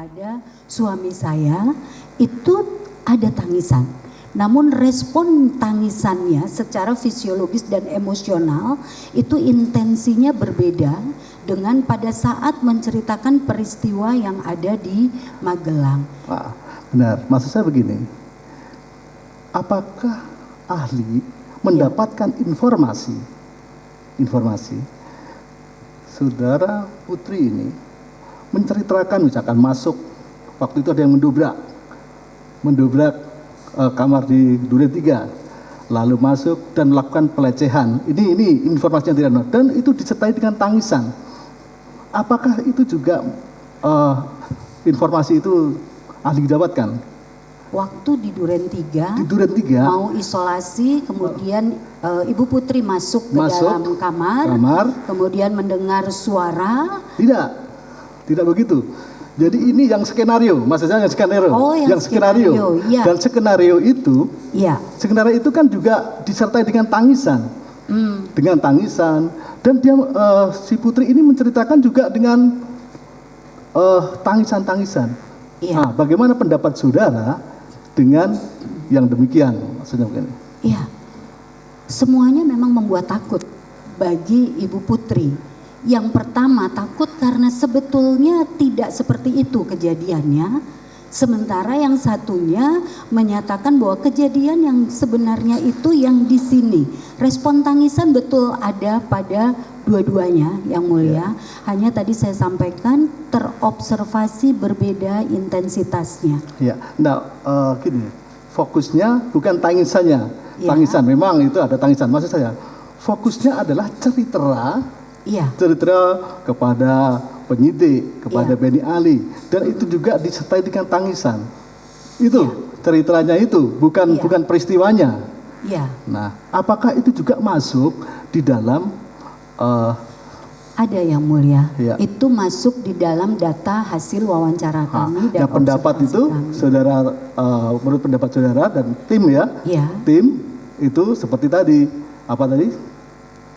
kepada suami saya itu ada tangisan. Namun respon tangisannya secara fisiologis dan emosional itu intensinya berbeda dengan pada saat menceritakan peristiwa yang ada di Magelang. Benar, maksud saya begini, apakah ahli mendapatkan informasi saudara Putri ini menceritakan misalkan masuk, waktu itu ada yang mendobrak kamar di Duren 3, lalu masuk dan melakukan pelecehan. Ini informasi yang tidak benar dan itu disertai dengan tangisan. Apakah itu juga informasi itu ahli dapatkan? Waktu di Duren 3 mau isolasi, kemudian Ibu Putri masuk ke dalam kamar, kemudian mendengar suara. Tidak begitu. Jadi ini yang skenario, maksudnya yang skenario, ya. Dan skenario itu kan juga disertai dengan tangisan, dan dia si Putri ini menceritakan juga dengan tangisan. Ya. Nah, bagaimana pendapat saudara dengan yang demikian, maksudnya begini? Iya, semuanya memang membuat takut bagi Ibu Putri. Yang pertama takut karena sebetulnya tidak seperti itu kejadiannya. Sementara yang satunya menyatakan bahwa kejadian yang sebenarnya itu yang di sini. Respon tangisan betul ada pada dua-duanya yang mulia. Hanya tadi saya sampaikan terobservasi berbeda intensitasnya. Ya, nah gini, fokusnya bukan tangisannya. Tangisan memang itu ada tangisan. Maksud saya fokusnya adalah cerita kepada penyidik, kepada Beni Ali, dan itu juga disertai dengan tangisan. Itu ceritanya itu, bukan peristiwanya. Nah, apakah itu juga masuk di dalam ada yang mulia, itu masuk di dalam data hasil wawancara kami dan pendapat itu kami. Saudara, menurut pendapat saudara dan tim tim itu seperti tadi, apa tadi?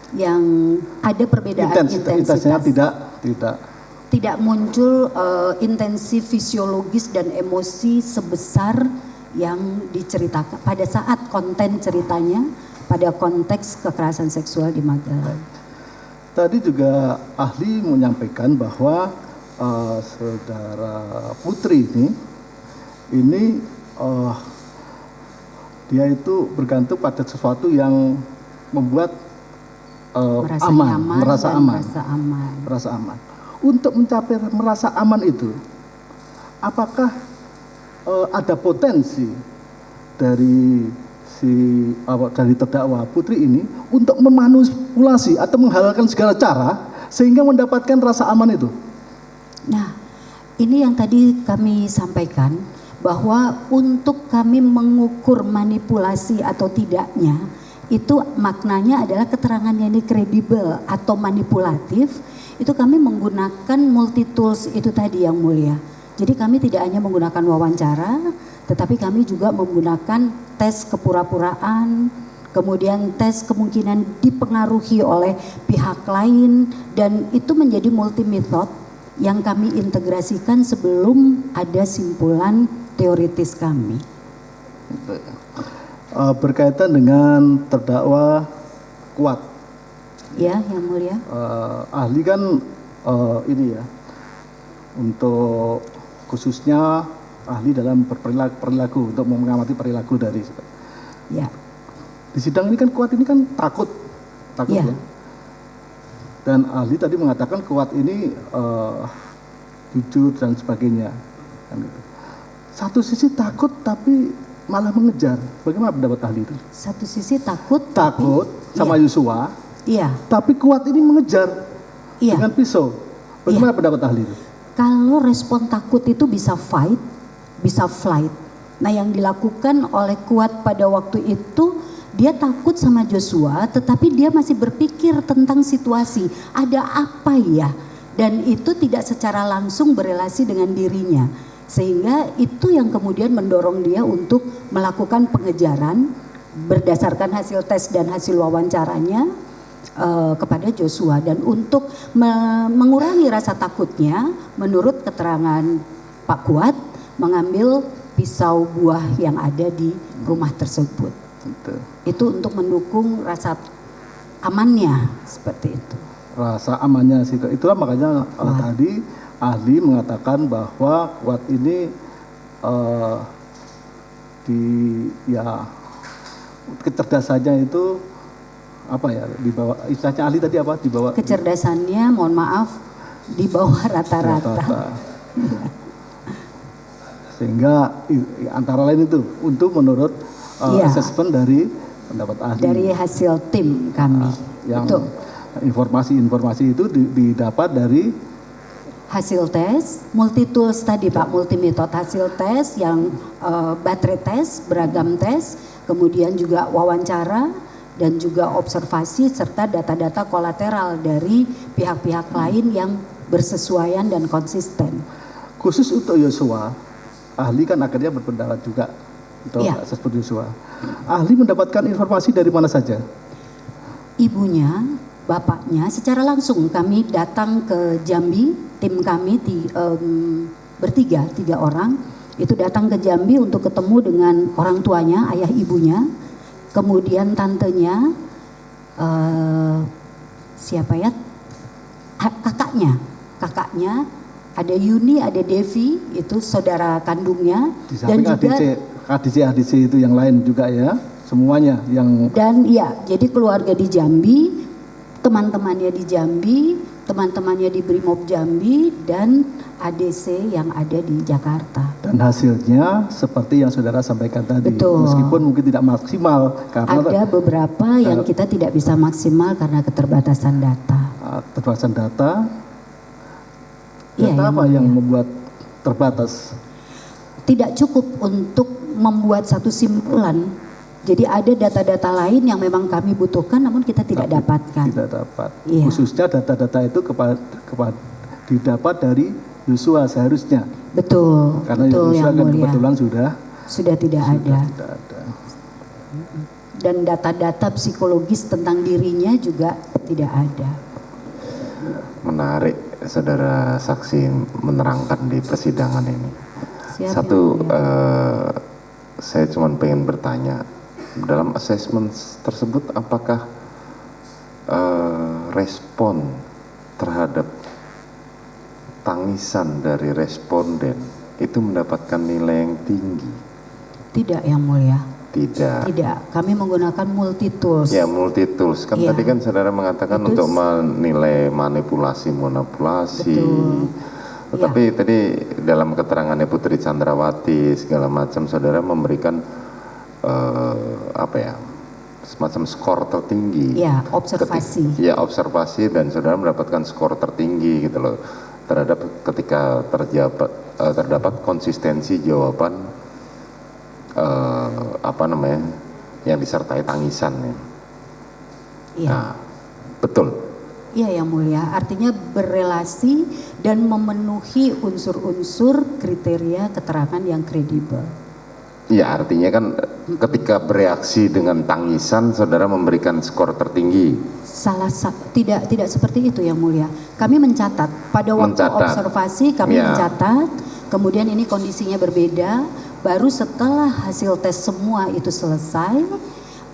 Yang ada perbedaan intensitasnya tidak muncul intensi fisiologis dan emosi sebesar yang diceritakan pada saat konten ceritanya pada konteks kekerasan seksual di Magelang. Tadi juga ahli menyampaikan bahwa saudara Putri ini dia itu bergantung pada sesuatu yang membuat merasa aman. Untuk mencapai merasa aman itu, apakah ada potensi dari dari terdakwa Putri ini untuk memanipulasi atau menghalalkan segala cara sehingga mendapatkan rasa aman itu? Nah, ini yang tadi kami sampaikan bahwa untuk kami mengukur manipulasi atau tidaknya, itu maknanya adalah keterangan yang kredibel atau manipulatif, itu kami menggunakan multi tools itu tadi yang mulia. Jadi kami tidak hanya menggunakan wawancara, tetapi kami juga menggunakan tes kepura-puraan, kemudian tes kemungkinan dipengaruhi oleh pihak lain, dan itu menjadi multi method yang kami integrasikan sebelum ada simpulan teoritis kami. Berkaitan dengan terdakwa Kuat. Ya, yang mulia. Ahli kan untuk khususnya ahli dalam perilaku untuk mengamati perilaku dari. Ya. Di sidang ini kan Kuat ini kan takut ya. Dan ahli tadi mengatakan Kuat ini jujur dan sebagainya. Kan gitu. Satu sisi takut tapi malah mengejar. Bagaimana pendapat ahli itu? Satu sisi takut sama Yosua. Iya. Tapi Kuat ini mengejar dengan pisau. Bagaimana pendapat ahli itu? Kalau respon takut itu bisa fight, bisa flight. Nah, yang dilakukan oleh Kuat pada waktu itu, dia takut sama Joshua, tetapi dia masih berpikir tentang situasi. Ada apa ya? Dan itu tidak secara langsung berelasi dengan dirinya. Sehingga itu yang kemudian mendorong dia untuk melakukan pengejaran berdasarkan hasil tes dan hasil wawancaranya kepada Joshua. Dan untuk mengurangi rasa takutnya, menurut keterangan Pak Kuat mengambil pisau buah yang ada di rumah tersebut. Itu untuk mendukung rasa amannya, seperti itu. Rasa amannya sih, itulah makanya tadi ahli mengatakan bahwa Kuat ini kecerdasannya itu apa ya, di bawah, istilahnya ahli tadi apa, di bawah kecerdasannya, mohon maaf, di bawah rata-rata. Sehingga antara lain itu untuk menurut asesmen dari pendapat ahli, dari hasil tim kami. Yang informasi-informasi itu didapat dari hasil tes, multi tools tadi Pak, multi metode hasil tes yang baterai tes, beragam tes, kemudian juga wawancara dan juga observasi serta data-data kolateral dari pihak-pihak lain yang bersesuaian dan konsisten. Khusus untuk Yosua, ahli kan akhirnya berpendapat juga untuk asesmen Yosua. Ahli mendapatkan informasi dari mana saja? Ibunya, bapaknya, secara langsung kami datang ke Jambi, tim kami bertiga, 3 orang, itu datang ke Jambi untuk ketemu dengan orang tuanya, ayah ibunya, kemudian tantenya, siapa ya? Kakaknya, ada Yuni, ada Devi, itu saudara kandungnya, dan juga ADC itu yang lain juga ya, semuanya yang. Dan jadi keluarga di Jambi, teman-temannya di Jambi, teman-temannya di Brimob Jambi, dan ADC yang ada di Jakarta. Dan hasilnya seperti yang saudara sampaikan tadi. Betul. Meskipun mungkin tidak maksimal karena ada beberapa yang kita tidak bisa maksimal karena keterbatasan data. Keterbatasan data. Data apa yang membuat terbatas? Tidak cukup untuk membuat satu simpulan. Jadi ada data-data lain yang memang kami butuhkan namun kita tidak dapatkan. Tidak dapat. Khususnya data-data itu didapat dari Yosua seharusnya. Betul. Karena Yosua kan kebetulan sudah tidak ada. Dan data-data psikologis tentang dirinya juga tidak ada. Menarik saudara saksi menerangkan di persidangan ini. Saya cuma pengen bertanya, dalam asesmen tersebut apakah respon terhadap tangisan dari responden itu mendapatkan nilai yang tinggi? Tidak, Yang Mulia. Tidak. Kami menggunakan multi tools. Ya, multi tools. Kan tadi kan saudara mengatakan itu untuk menilai manipulasi. Betul. Tetapi tadi dalam keterangannya Putri Chandrawati segala macam saudara memberikan semacam skor tertinggi. Ya, observasi. Observasi, dan saudara mendapatkan skor tertinggi gitu loh terhadap ketika terdapat konsistensi jawaban yang disertai tangisan ya. Iya. Nah, betul. Iya, Yang Mulia. Artinya berelasi dan memenuhi unsur-unsur kriteria keterangan yang kredibel. Ya, artinya kan ketika bereaksi dengan tangisan saudara memberikan skor tertinggi. Tidak seperti itu, Yang Mulia. Kami mencatat pada waktu observasi kami mencatat, kemudian ini kondisinya berbeda, baru setelah hasil tes semua itu selesai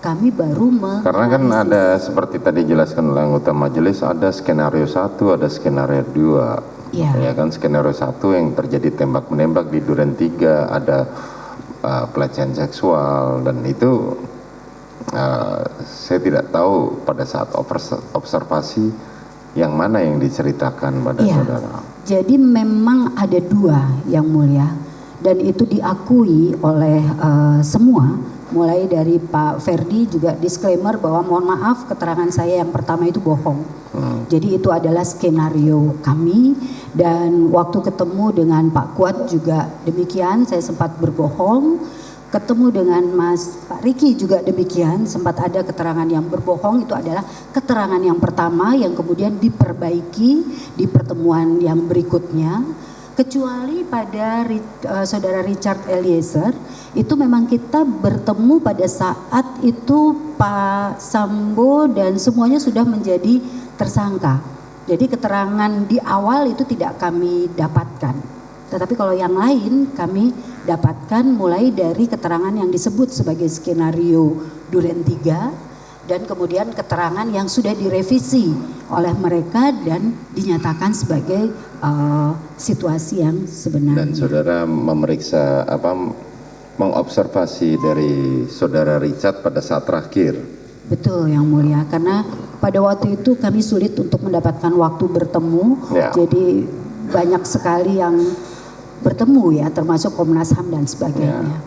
kami baru karena kan ada seperti tadi jelaskan oleh anggota majelis, ada skenario 1, ada skenario 2. Ya kan, skenario 1 yang terjadi tembak menembak di Duren 3, ada pelecehan seksual, dan itu saya tidak tahu pada saat observasi yang mana yang diceritakan pada saudara. Jadi memang ada 2, Yang Mulia, dan itu diakui oleh semua, mulai dari Pak Ferdi juga disclaimer bahwa mohon maaf keterangan saya yang pertama itu bohong. Jadi itu adalah skenario kami, dan waktu ketemu dengan Pak Kuat juga demikian, saya sempat berbohong. Ketemu dengan Pak Riki juga demikian, sempat ada keterangan yang berbohong, itu adalah keterangan yang pertama yang kemudian diperbaiki di pertemuan yang berikutnya. Kecuali pada saudara Richard Eliezer, itu memang kita bertemu pada saat itu Pak Sambo dan semuanya sudah menjadi tersangka. Jadi keterangan di awal itu tidak kami dapatkan. Tetapi kalau yang lain kami dapatkan mulai dari keterangan yang disebut sebagai skenario Duren 3 dan kemudian keterangan yang sudah direvisi oleh mereka dan dinyatakan sebagai situasi yang sebenarnya. Dan saudara memeriksa mengobservasi dari saudara Richard pada saat terakhir. Betul yang mulia, karena pada waktu itu kami sulit untuk mendapatkan waktu bertemu, jadi banyak sekali yang bertemu ya, termasuk Komnas HAM dan sebagainya.